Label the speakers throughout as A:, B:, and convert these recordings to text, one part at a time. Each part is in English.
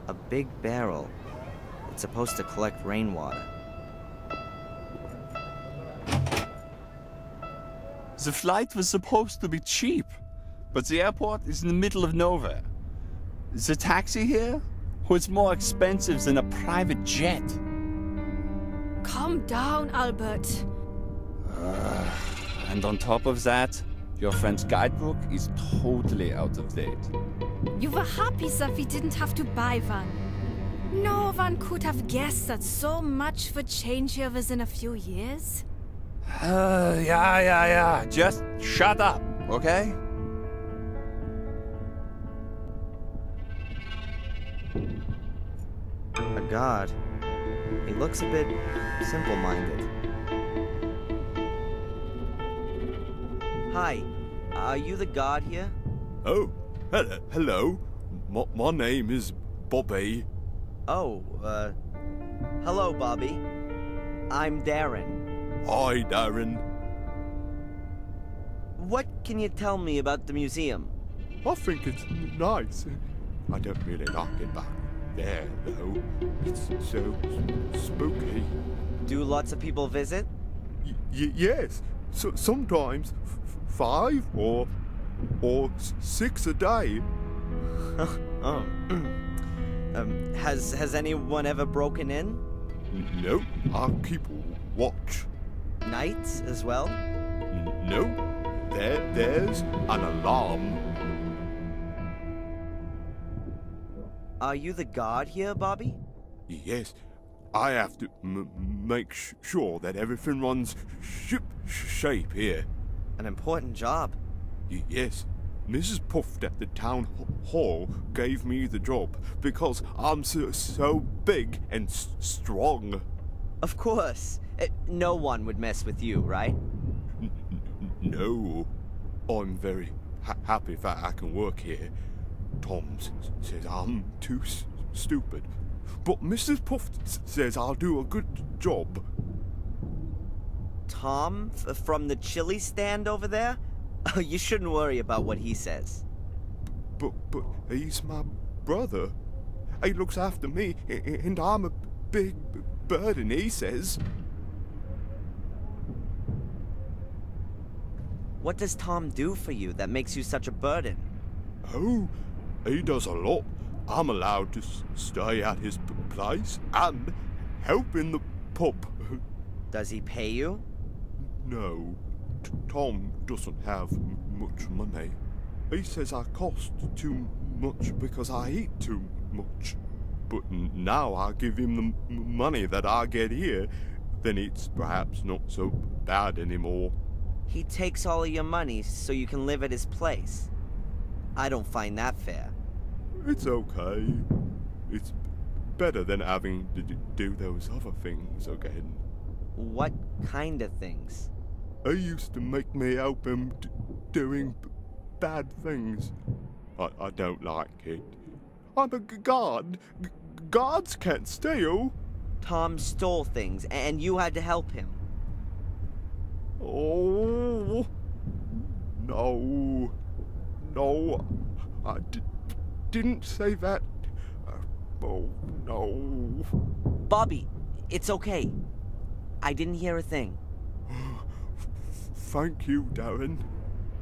A: A big barrel. It's supposed to collect rainwater.
B: The flight was supposed to be cheap, but the airport is in the middle of nowhere. The taxi here was more expensive than a private jet.
C: Calm down, Albert.
B: And on top of that, your friend's guidebook is totally out of date.
C: You were happy that we didn't have to buy one. No one could have guessed that so much would change here within a few years.
B: Yeah. Just shut up, okay?
A: A god. He looks a bit simple-minded. Hi, are you the god here?
D: Oh, hello. My name is Bobby.
A: Oh, hello, Bobby. I'm Darren.
D: Hi, Darren.
A: What can you tell me about the museum?
D: I think it's nice. I don't really like it back there, though. It's so spooky.
A: Do lots of people visit?
D: Yes. So sometimes 5 or 6 a day.
A: Oh. Has anyone ever broken in?
D: No, I keep watch.
A: Nights as well?
D: No, there's an alarm.
A: Are you the god here, Bobby?
D: Yes, I have to make sure that everything runs shape here.
A: An important job.
D: Yes, Mrs. Puffed at the town hall gave me the job because I'm so big and strong.
A: Of course. No one would mess with you, right?
D: No. I'm very happy that I can work here. Tom says I'm too stupid. But Mrs. Puff says I'll do a good job.
A: Tom, from the chili stand over there? Oh, you shouldn't worry about what he says.
D: But he's my brother. He looks after me, and I'm a big burden, he says.
A: What does Tom do for you that makes you such a burden?
D: Oh, he does a lot. I'm allowed to stay at his place and help in the pub.
A: Does he pay you?
D: No, Tom doesn't have much money. He says I cost too much because I eat too much. But now I give him the money that I get here, then it's perhaps not so bad anymore.
A: He takes all of your money so you can live at his place. I don't find that fair.
D: It's okay. It's better than having to do those other things again.
A: What kind of things?
D: He used to make me help him doing bad things. I don't like it. I'm a god. Gods can't steal.
A: Tom stole things, and you had to help him.
D: Oh, no. No, I didn't say that. Oh, no.
A: Bobby, it's okay. I didn't hear a thing.
D: Thank you, Darren.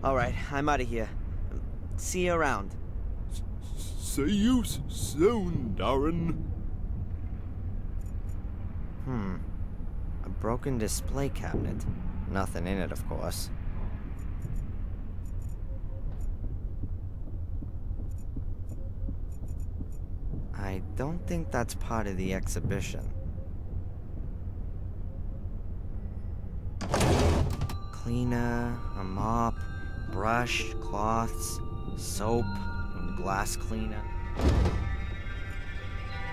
A: All right, I'm out of here. See you around.
D: See you soon, Darren.
A: A broken display cabinet. Nothing in it, of course. I don't think that's part of the exhibition. Cleaner, a mop, brush, cloths, soap, and glass cleaner.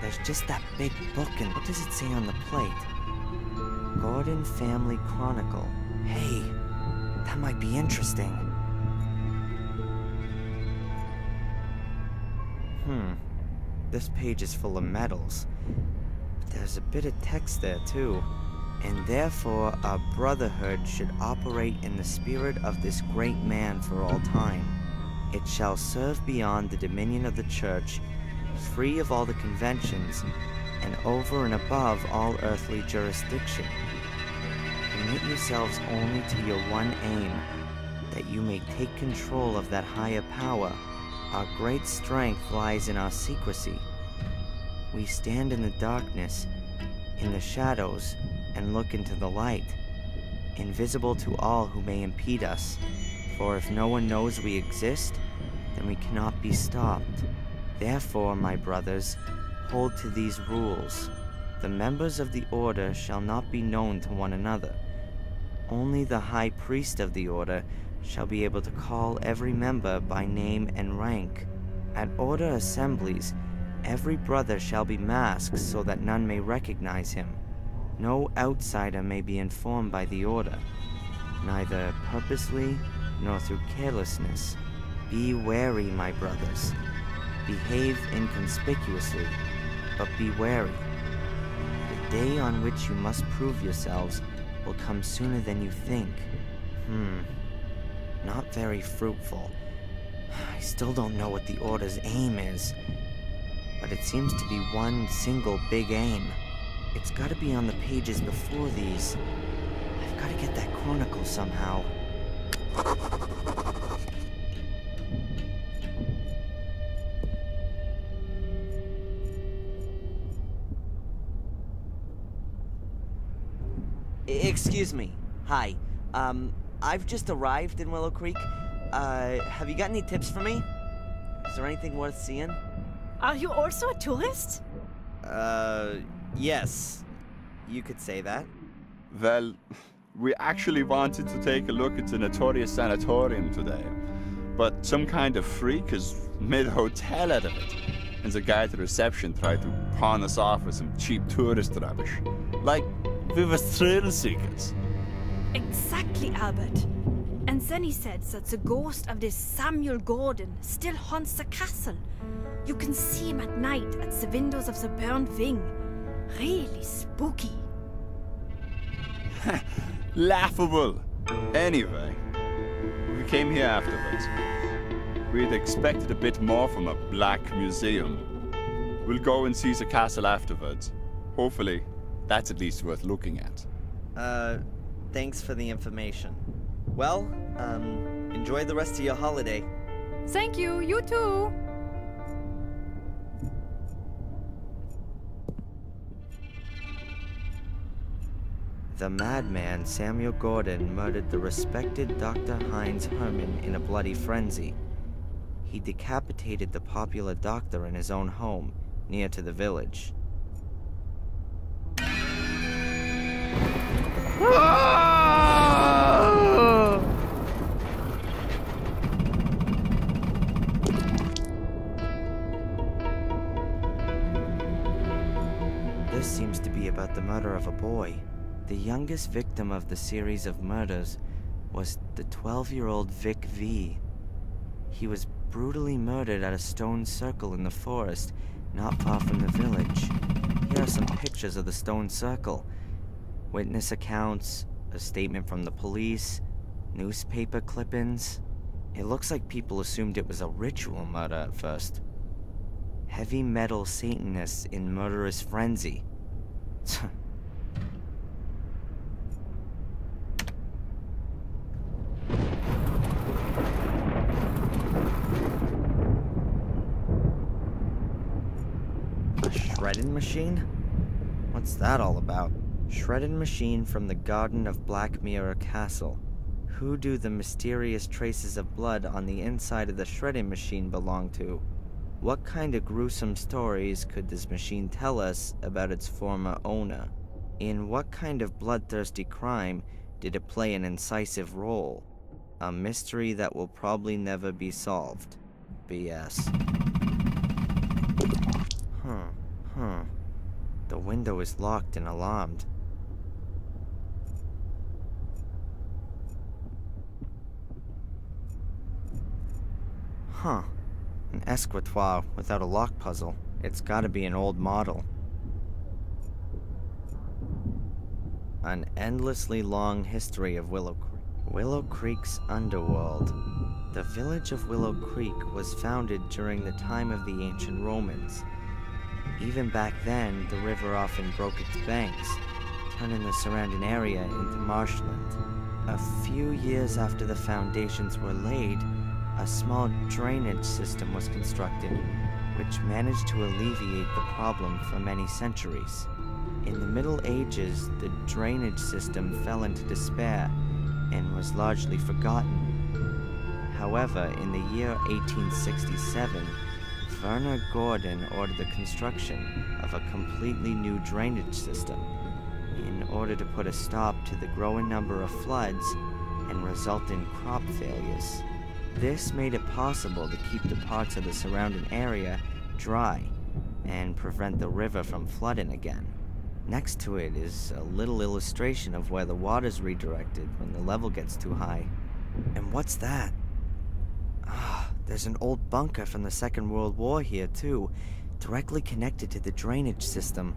A: There's just that big book, and what does it say on the plate? Gordon Family Chronicle. Hey, that might be interesting. This page is full of medals. But there's a bit of text there, too. And therefore, our brotherhood should operate in the spirit of this great man for all time. It shall serve beyond the dominion of the church. free of all the conventions, and over and above all earthly jurisdiction. Commit yourselves only to your one aim, that you may take control of that higher power. Our great strength lies in our secrecy. We stand in the darkness, in the shadows, and look into the light, invisible to all who may impede us. For if no one knows we exist, then we cannot be stopped. Therefore, my brothers, hold to these rules. The members of the Order shall not be known to one another. Only the High Priest of the Order shall be able to call every member by name and rank. At Order assemblies, every brother shall be masked so that none may recognize him. No outsider may be informed by the Order, neither purposely nor through carelessness. Be wary, my brothers. Behave inconspicuously, but be wary. The day on which you must prove yourselves will come sooner than you think. Not very fruitful. I still don't know what the Order's aim is, but it seems to be one single big aim. It's gotta be on the pages before these. I've gotta get that chronicle somehow. Excuse me. Hi. I've just arrived in Willow Creek. Have you got any tips for me? Is there anything worth seeing?
C: Are you also a tourist?
A: Yes. You could say that.
B: Well, we actually wanted to take a look at the notorious sanatorium today, but some kind of freak has made a hotel out of it, and the guy at the reception tried to pawn us off with some cheap tourist rubbish. Like, we were thrill seekers.
C: Exactly, Albert. And then he said that the ghost of this Samuel Gordon still haunts the castle. You can see him at night at the windows of the burned wing. Really spooky.
B: Laughable. Anyway, we came here afterwards. We'd expected a bit more from a black museum. We'll go and see the castle afterwards. Hopefully, that's at least worth looking at.
A: Thanks for the information. Well, enjoy the rest of your holiday.
C: Thank you, you too.
A: The madman Samuel Gordon murdered the respected Dr. Heinz Herman in a bloody frenzy. He decapitated the popular doctor in his own home, near to the village. This seems to be about the murder of a boy. The youngest victim of the series of murders was the 12-year-old Vic V. He was brutally murdered at a stone circle in the forest, not far from the village. Here are some pictures of the stone circle. Witness accounts, a statement from the police, newspaper clippings. It looks like people assumed it was a ritual murder at first. Heavy metal Satanists in murderous frenzy. A shredding machine? What's that all about? Shredding machine from the garden of Black Mirror Castle. Who do the mysterious traces of blood on the inside of the shredding machine belong to? What kind of gruesome stories could this machine tell us about its former owner? In what kind of bloodthirsty crime did it play an incisive role? A mystery that will probably never be solved. BS. The window is locked and alarmed. An escritoire without a lock puzzle. It's gotta be an old model. An endlessly long history of Willow Creek's underworld. The village of Willow Creek was founded during the time of the ancient Romans. Even back then, the river often broke its banks, turning the surrounding area into marshland. A few years after the foundations were laid, a small drainage system was constructed, which managed to alleviate the problem for many centuries. In the Middle Ages, the drainage system fell into despair and was largely forgotten. However, in the year 1867, Werner Gordon ordered the construction of a completely new drainage system in order to put a stop to the growing number of floods and resulting crop failures. This made it possible to keep the parts of the surrounding area dry and prevent the river from flooding again. Next to it is a little illustration of where the water's redirected when the level gets too high. And what's that? There's an old bunker from the Second World War here too, directly connected to the drainage system.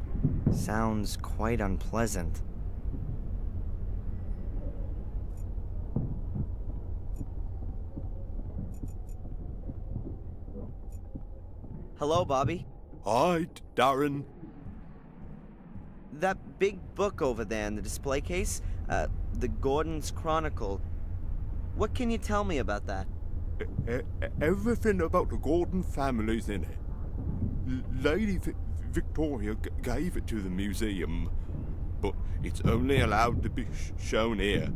A: Sounds quite unpleasant. Hello, Bobby.
D: Hi, Darren.
A: That big book over there in the display case, the Gordon's Chronicle. What can you tell me about that?
D: Everything about the Gordon family's in it. Lady Victoria gave it to the museum, but it's only allowed to be shown here,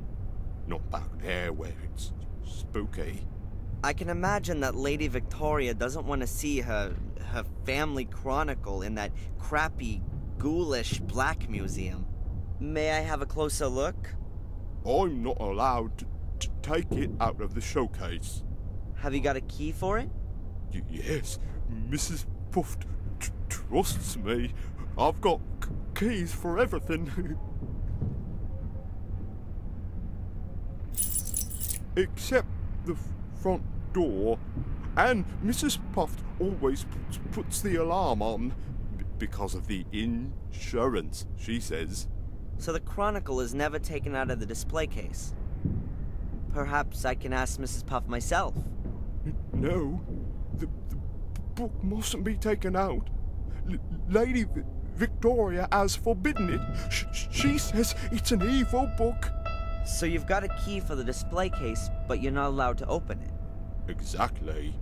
D: not back there where it's spooky.
A: I can imagine that Lady Victoria doesn't want to see her family chronicle in that crappy, ghoulish black museum. May I have a closer look?
D: I'm not allowed to take it out of the showcase.
A: Have you got a key for it?
D: Yes, Mrs. Puff trusts me. I've got keys for everything. Except the front door. And Mrs. Puff always puts the alarm on because of the insurance, she says.
A: So the Chronicle is never taken out of the display case. Perhaps I can ask Mrs. Puff myself.
D: No, the book mustn't be taken out. Lady Victoria has forbidden it. She says it's an evil book.
A: So you've got a key for the display case, but you're not allowed to open it.
D: Exactly.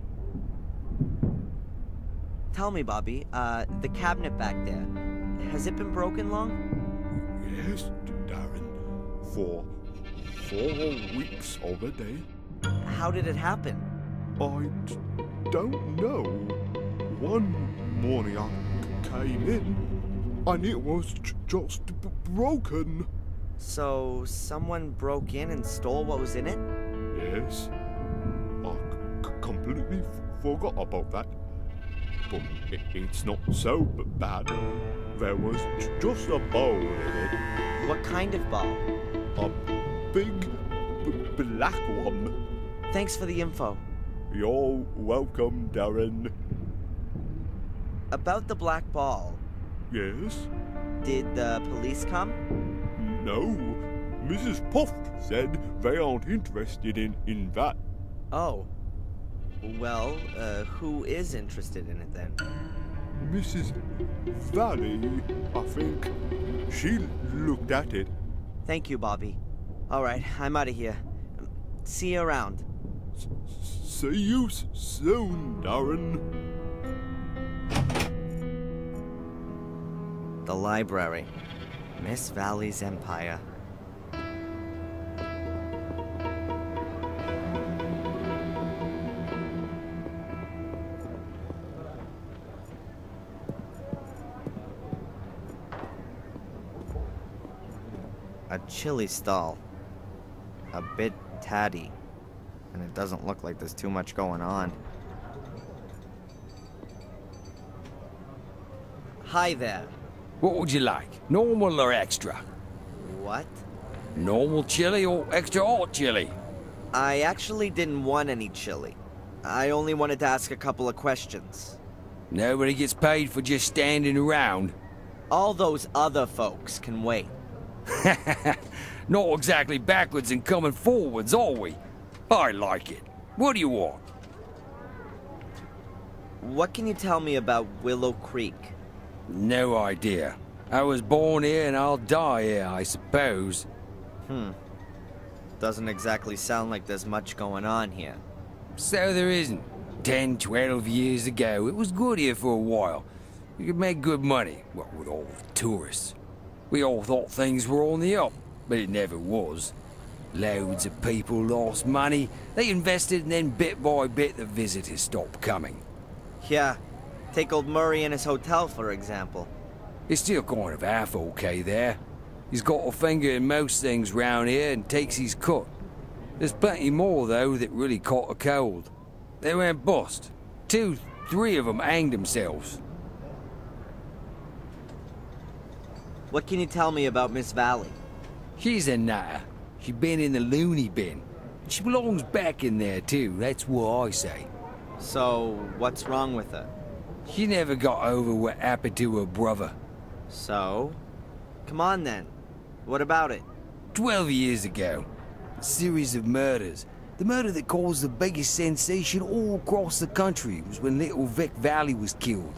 A: Tell me, Bobby, the cabinet back there, has it been broken long?
D: Yes, Darren. For 4 weeks already.
A: How did it happen?
D: I don't know. One morning I came in and it was just broken.
A: So someone broke in and stole what was in it?
D: Yes. I completely forgot about that. But it's not so bad. There was just a bowl in it.
A: What kind of ball?
D: A big black one.
A: Thanks for the info.
D: You're welcome, Darren.
A: About the black ball,
D: Yes?
A: did the police come?
D: No. Mrs. Puff said they aren't interested in that.
A: Oh. Well, who is interested in it then?
D: Mrs. Valley, I think. She looked at it.
A: Thank you, Bobby. Alright, I'm out of here. See you around.
D: See you soon, Darren.
A: The library. Miss Valley's Empire. A chili stall. A bit tatty. And it doesn't look like there's too much going on. Hi there.
E: What would you like? Normal or extra?
A: What?
E: Normal chili or extra hot chili?
A: I actually didn't want any chili. I only wanted to ask a couple of questions.
E: Nobody gets paid for just standing around.
A: All those other folks can wait.
E: Not exactly backwards and coming forwards, are we? I like it. What do you want?
A: What can you tell me about Willow Creek?
E: No idea. I was born here and I'll die here, I suppose.
A: Doesn't exactly sound like there's much going on here.
E: So there isn't. 10, 12 years ago, it was good here for a while. You could make good money, what with all the tourists. We all thought things were on the up, but it never was. Loads of people lost money, they invested, and then bit by bit the visitors stopped coming.
A: Yeah, take old Murray and his hotel, for example.
E: It's still kind of half okay there. He's got a finger in most things round here and takes his cut. There's plenty more, though, that really caught a cold. They went bust. 2, 3 of them hanged themselves.
A: What can you tell me about Miss Valley?
E: She's a nutter. She's been in the loony bin. She belongs back in there, too. That's what I say.
A: So, what's wrong with her?
E: She never got over what happened to her brother.
A: So? Come on, then. What about it?
E: 12 years ago. A series of murders. The murder that caused the biggest sensation all across the country was when little Vic Valley was killed.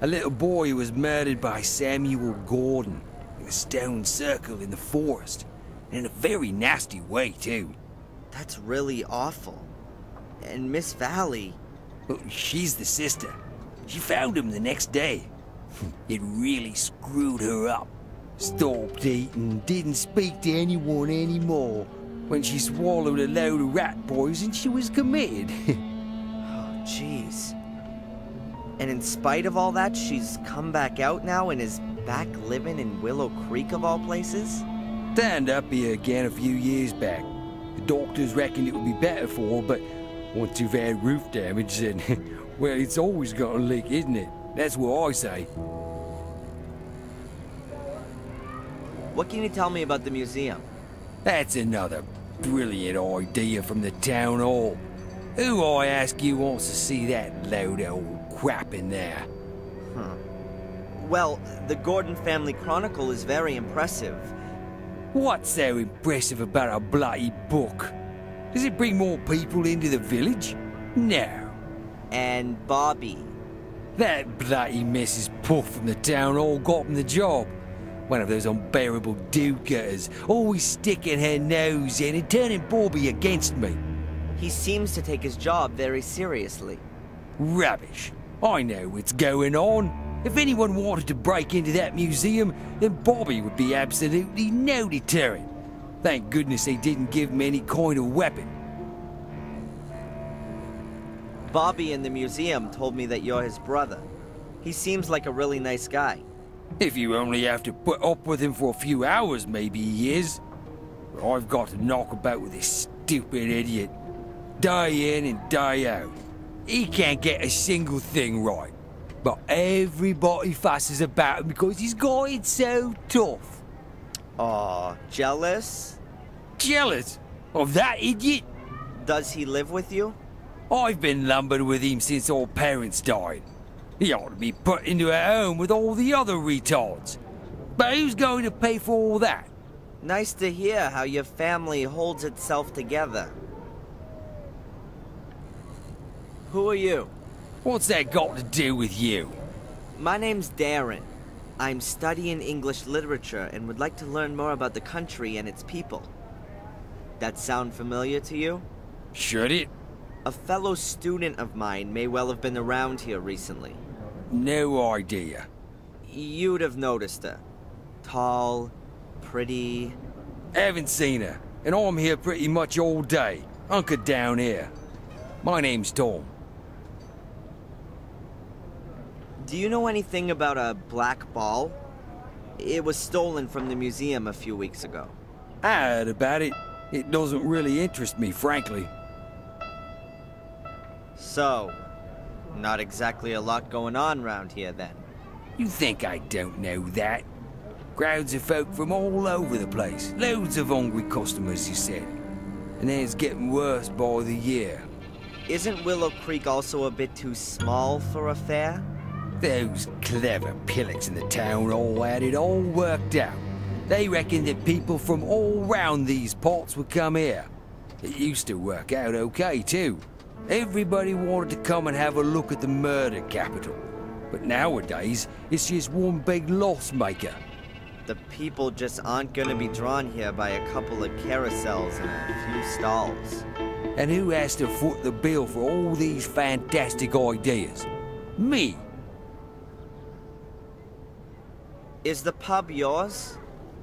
E: A little boy was murdered by Samuel Gordon in a stone circle in the forest. And in a very nasty way, too.
A: That's really awful. And Miss Valley...
E: Well, she's the sister. She found him the next day. It really screwed her up. Stopped eating, didn't speak to anyone anymore. When she swallowed a load of rat poison, she was committed.
A: Oh, jeez. And in spite of all that, she's come back out now and is back living in Willow Creek of all places?
E: Turned up here again a few years back. The doctors reckoned it would be better for her, but once you've had roof damage, then, well, it's always got a leak, isn't it? That's what I say.
A: What can you tell me about the museum?
E: That's another brilliant idea from the town hall. Who, I ask you, wants to see that load of old crap in there?
A: Well, the Gordon Family Chronicle is very impressive.
E: What's so impressive about a bloody book? Does it bring more people into the village? No.
A: And Bobby.
E: That bloody Mrs. Puff from the town hall got him the job. One of those unbearable do-gooders, always sticking her nose in and turning Bobby against me.
A: He seems to take his job very seriously.
E: Rubbish. I know what's going on. If anyone wanted to break into that museum, then Bobby would be absolutely no deterrent. Thank goodness they didn't give him any kind of weapon.
A: Bobby in the museum told me that you're his brother. He seems like a really nice guy.
E: If you only have to put up with him for a few hours, maybe he is. But I've got to knock about with this stupid idiot. Day in and day out. He can't get a single thing right. But everybody fusses about him because he's got it so tough.
A: Aw, jealous?
E: Jealous? Of that idiot?
A: Does he live with you?
E: I've been lumbered with him since our parents died. He ought to be put into a home with all the other retards. But who's going to pay for all that?
A: Nice to hear how your family holds itself together. Who are you?
E: What's that got to do with you?
A: My name's Darren. I'm studying English literature and would like to learn more about the country and its people. That sound familiar to you?
E: Should it?
A: A fellow student of mine may well have been around here recently.
E: No idea.
A: You'd have noticed her. Tall, pretty...
E: Haven't seen her, and I'm here pretty much all day, hunkered down here. My name's Tom.
A: Do you know anything about a black ball? It was stolen from the museum a few weeks ago.
E: I heard about it. It doesn't really interest me, frankly.
A: So, not exactly a lot going on round here then.
E: You think I don't know that? Crowds of folk from all over the place. Loads of hungry customers, you said. And then it's getting worse by the year.
A: Isn't Willow Creek also a bit too small for a fair?
E: Those clever pillocks in the town hall had it all worked out. They reckoned that people from all round these parts would come here. It used to work out okay, too. Everybody wanted to come and have a look at the murder capital. But nowadays, it's just one big loss maker.
A: The people just aren't gonna be drawn here by a couple of carousels and a few stalls.
E: And who has to foot the bill for all these fantastic ideas? Me.
A: Is the pub yours?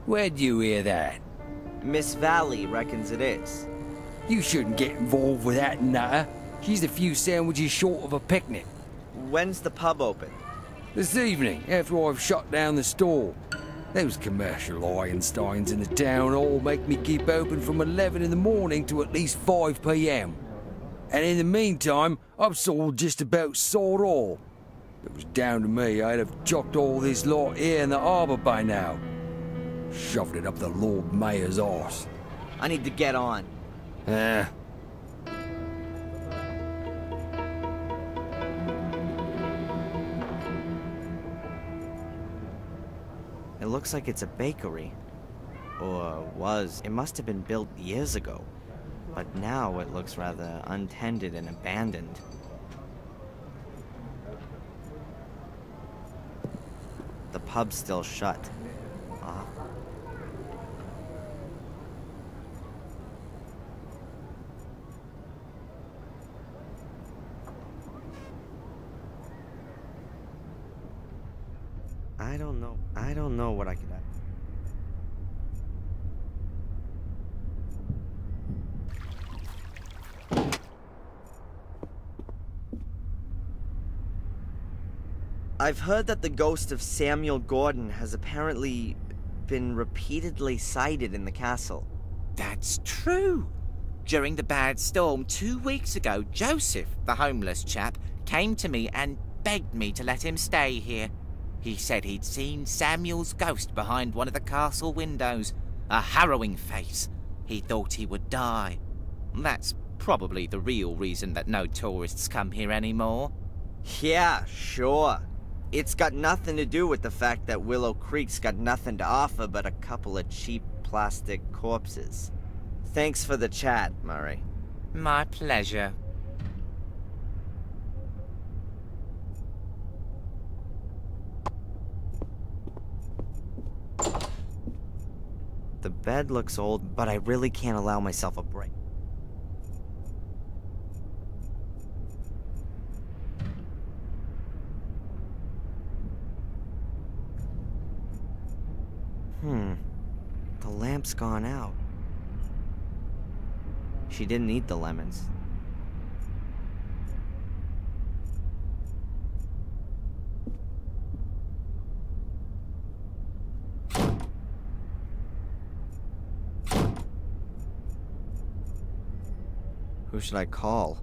E: Where'd you hear that?
A: Miss Valley reckons it is.
E: You shouldn't get involved with that nutter. She's a few sandwiches short of a picnic.
A: When's the pub open?
E: This evening, after I've shut down the store. Those commercial Einsteins in the town hall make me keep open from 11 in the morning to at least 5 p.m. And in the meantime, I've sold just about sod all. If it was down to me, I'd have chucked all this lot here in the harbour by now. Shoved it up the Lord Mayor's arse.
A: I need to get on. It looks like it's a bakery. Or was. It must have been built years ago. But now it looks rather untended and abandoned. The pub's still shut. I don't know what I could have. I've heard that the ghost of Samuel Gordon has apparently been repeatedly sighted in the castle.
F: That's true. During the bad storm 2 weeks ago, Joseph, the homeless chap, came to me and begged me to let him stay here. He said he'd seen Samuel's ghost behind one of the castle windows. A harrowing face. He thought he would die. That's probably the real reason that no tourists come here anymore.
A: Yeah, sure. It's got nothing to do with the fact that Willow Creek's got nothing to offer but a couple of cheap plastic corpses. Thanks for the chat, Murray.
F: My pleasure.
A: The bed looks old, but I really can't allow myself a break. The lamp's gone out. She didn't eat the lemons. Who should I call?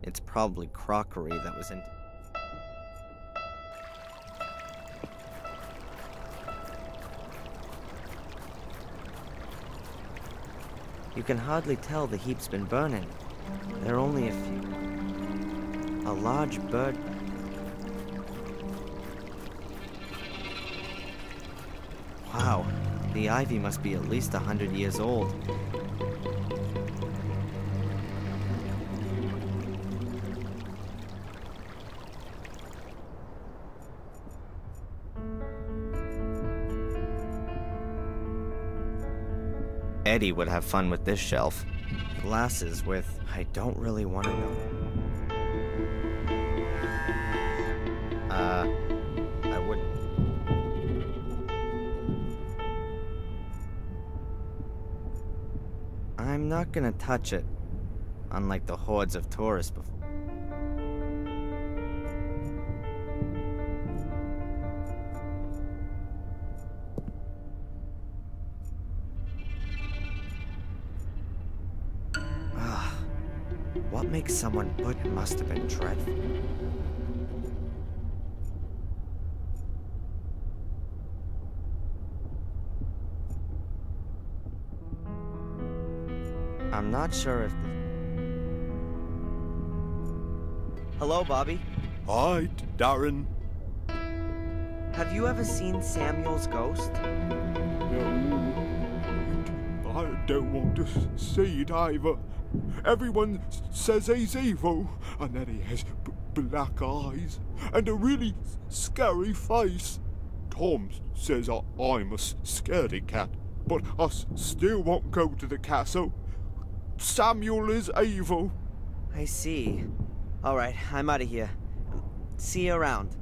A: It's probably crockery that was in... You can hardly tell the heap's been burning. There are only a few. A large bird... Wow, the ivy must be at least 100 years old. Eddie would have fun with this shelf. Glasses with, I don't really want to know. I wouldn't. I'm not gonna touch it, unlike the hordes of tourists before. What makes someone put it must have been dreadful. I'm not sure if... Hello, Bobby.
D: Hi, Darren.
A: Have you ever seen Samuel's ghost?
D: No. I don't want to see it either. Everyone says he's evil, and that he has black eyes and a really scary face. Tom says I'm a scaredy cat, but I still won't go to the castle. Samuel is evil.
A: I see. Alright, I'm out of here. See you around.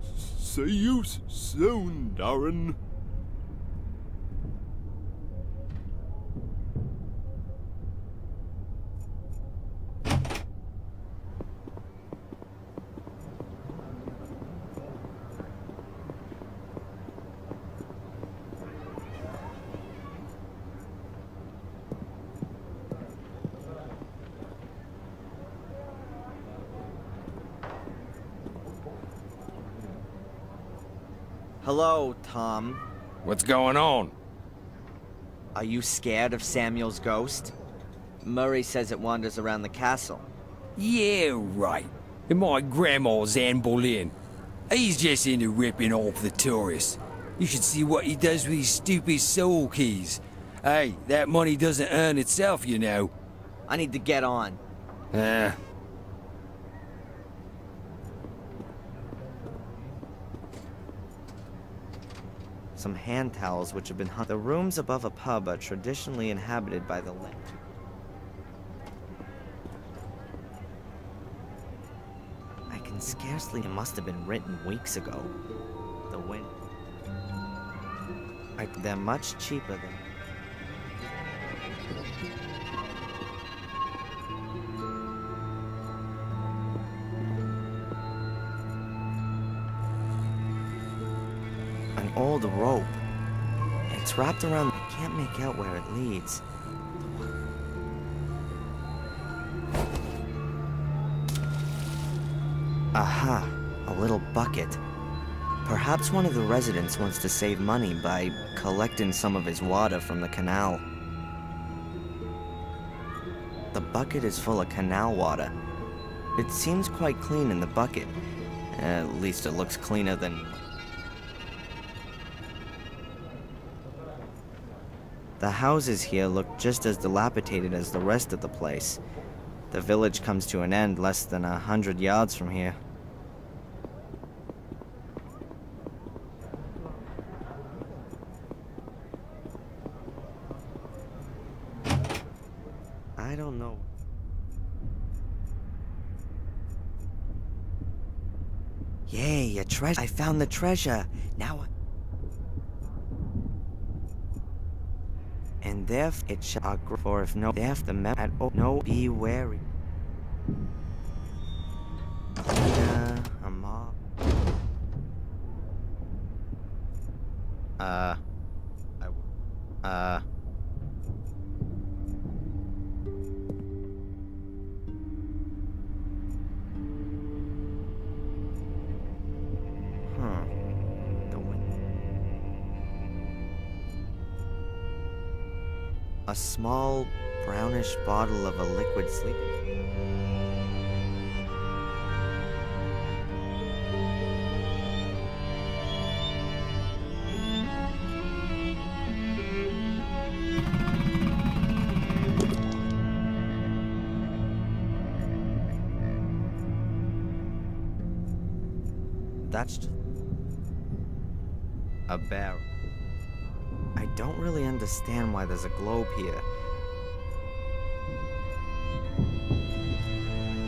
D: See you soon, Darren.
A: Hello, Tom.
E: What's going on?
A: Are you scared of Samuel's ghost? Murray says it wanders around the castle.
E: Yeah, right. And my grandma's Anne Boleyn. He's just into ripping off the tourists. You should see what he does with these stupid soul keys. Hey, that money doesn't earn itself, you know.
A: I need to get on. Some hand towels which have been hung. The rooms above a pub are traditionally inhabited by the land. I can scarcely. It must have been written weeks ago. The wind. They're much cheaper than. An old rope. It's wrapped around. I can't make out where it leads. Aha, a little bucket. Perhaps one of the residents wants to save money by collecting some of his water from the canal. The bucket is full of canal water. It seems quite clean in the bucket. At least it looks cleaner than... The houses here look just as dilapidated as the rest of the place. The village comes to an end less than 100 yards from here. I don't know. Yay, a treasure! I found the treasure! Now and therefore it shall grow, for if no, therefore the map at oh no, be wary. A mob. A small, brownish bottle of a liquid sleeping. That's just a barrel. I don't really understand why there's a globe here.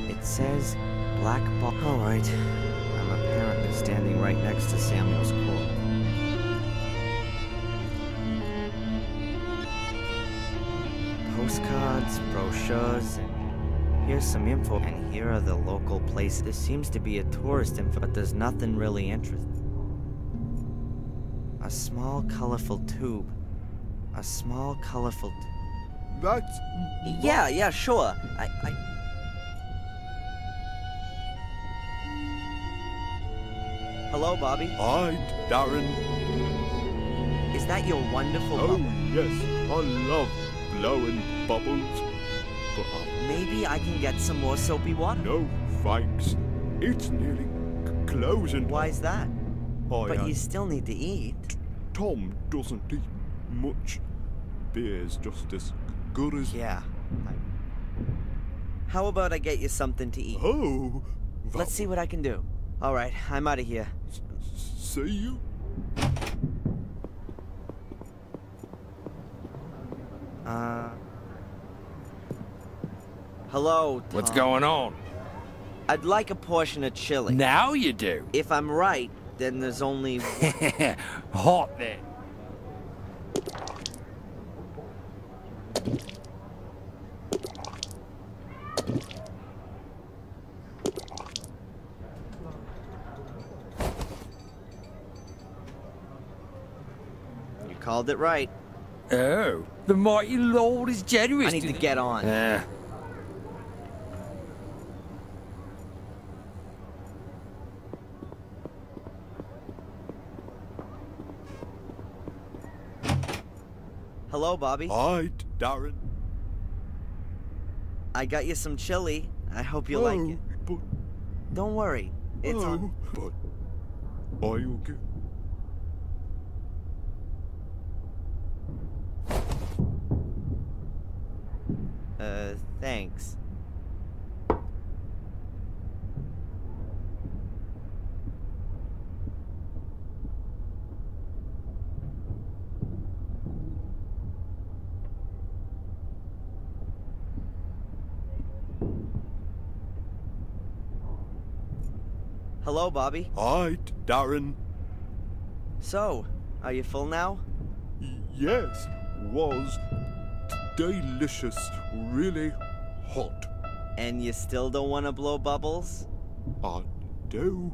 A: It says black ball. Alright. I'm apparently standing right next to Samuel's corpse. Postcards, brochures, and here's some info. And here are the local places. This seems to be a tourist info, but there's nothing really interesting. A small, colorful tube. A small, colorful
D: That's...
A: Yeah, sure. Hello, Bobby.
D: Hi, Darren.
A: Is that your wonderful
D: Oh,
A: bubble?
D: yes. I love blowing bubbles. But
A: Maybe I can get some more soapy water?
D: no, thanks. It's nearly closing.
A: Why's that?
D: But
A: But you still need to eat.
D: Tom doesn't eat much. beer's just as good as...
A: Yeah. How about I get you something to eat?
D: Oh!
A: Let's see what I can do. All right, I'm out of here.
D: See you?
A: Hello, Tom.
E: What's going on?
A: I'd like a portion of chili.
E: Now you do.
A: If I'm right, then there's only...
E: Hot then.
A: You called it right.
E: Oh, the mighty Lord is generous.
A: I need to get on. Hello, Bobby.
D: Hi, Darren.
A: I got you some chili. I hope you like it.
D: But...
A: Don't worry. It's on...
D: But... Are you okay?
A: Thanks. Hello, Bobby.
D: Hi, Darren.
A: So, are you full now?
D: Yes, was delicious, really hot.
A: And you still don't want to blow bubbles?
D: I do,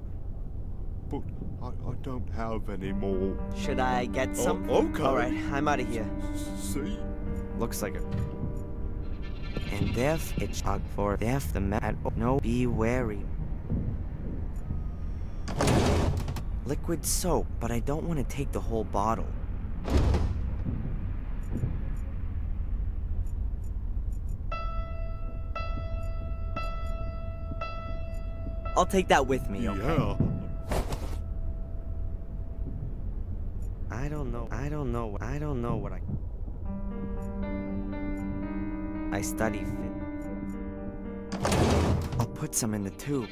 D: but I don't have any more.
A: Should I get some?
D: Okay.
A: Alright, I'm out of here.
D: See?
A: Looks like it. And if it's hot for death, the mad. No, be wary. Liquid soap, but I don't want to take the whole bottle. I'll take that with me, okay?
D: Yeah.
A: I don't know what I study fit. I'll put some in the tube.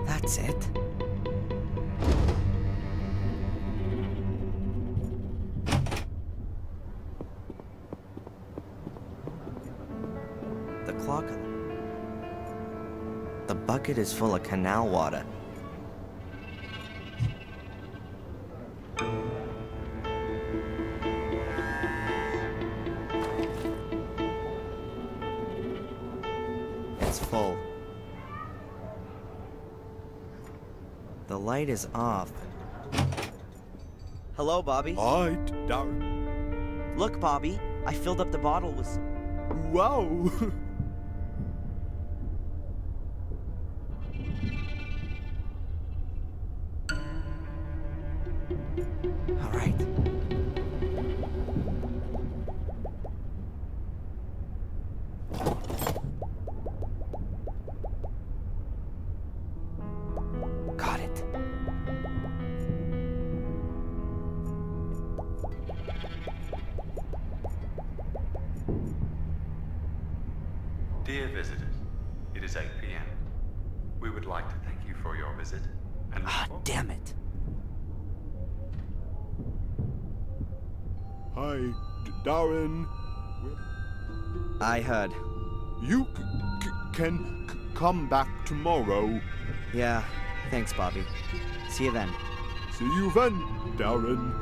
A: That's it. The clock. The bucket is full of canal water. It's full. The light is off. Hello, Bobby.
D: Hi, Darren.
A: Look, Bobby. I filled up the bottle with...
D: Wow.
A: All right. Got it.
G: Dear visitors, it is 8 p.m. We would like to thank you for your visit and
A: Ah, damn it.
D: Hi, Darren.
A: I heard.
D: You can come back tomorrow.
A: Yeah, thanks, Bobby. See you then.
D: See you then, Darren.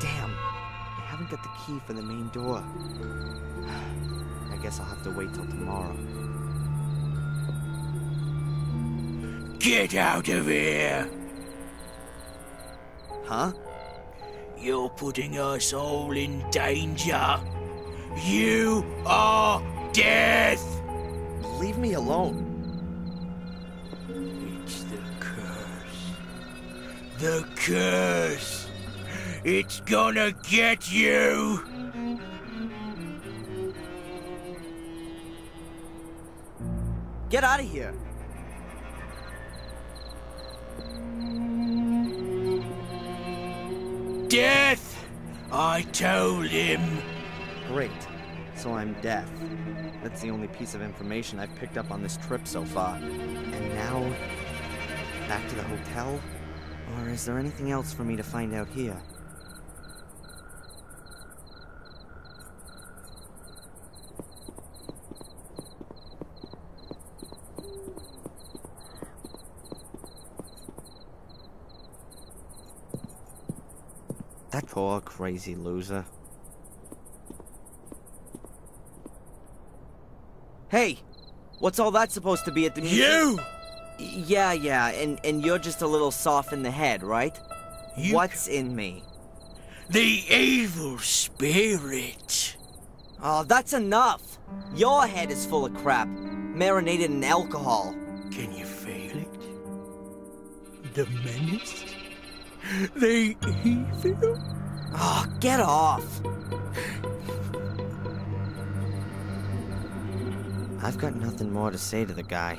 A: Damn, I haven't got the key for the main door. I guess I'll have to wait till tomorrow.
H: Get out of here!
A: Huh?
H: You're putting us all in danger. You are death!
A: Leave me alone.
H: It's the curse. The curse! It's gonna get you!
A: Get out of here!
H: Death! I told him.
A: Great. So I'm deaf. That's the only piece of information I've picked up on this trip so far. And now, back to the hotel? Or is there anything else for me to find out here? That poor crazy loser. Hey! What's all that supposed to be at the museum?
H: You!
A: Yeah, and you're just a little soft in the head, right?
H: You-
A: What's in me?
H: The evil spirit.
A: Oh, that's enough! Your head is full of crap, marinated in alcohol.
H: Can you feel it? The menace? The evil?
A: Oh, get off! I've got nothing more to say to the guy.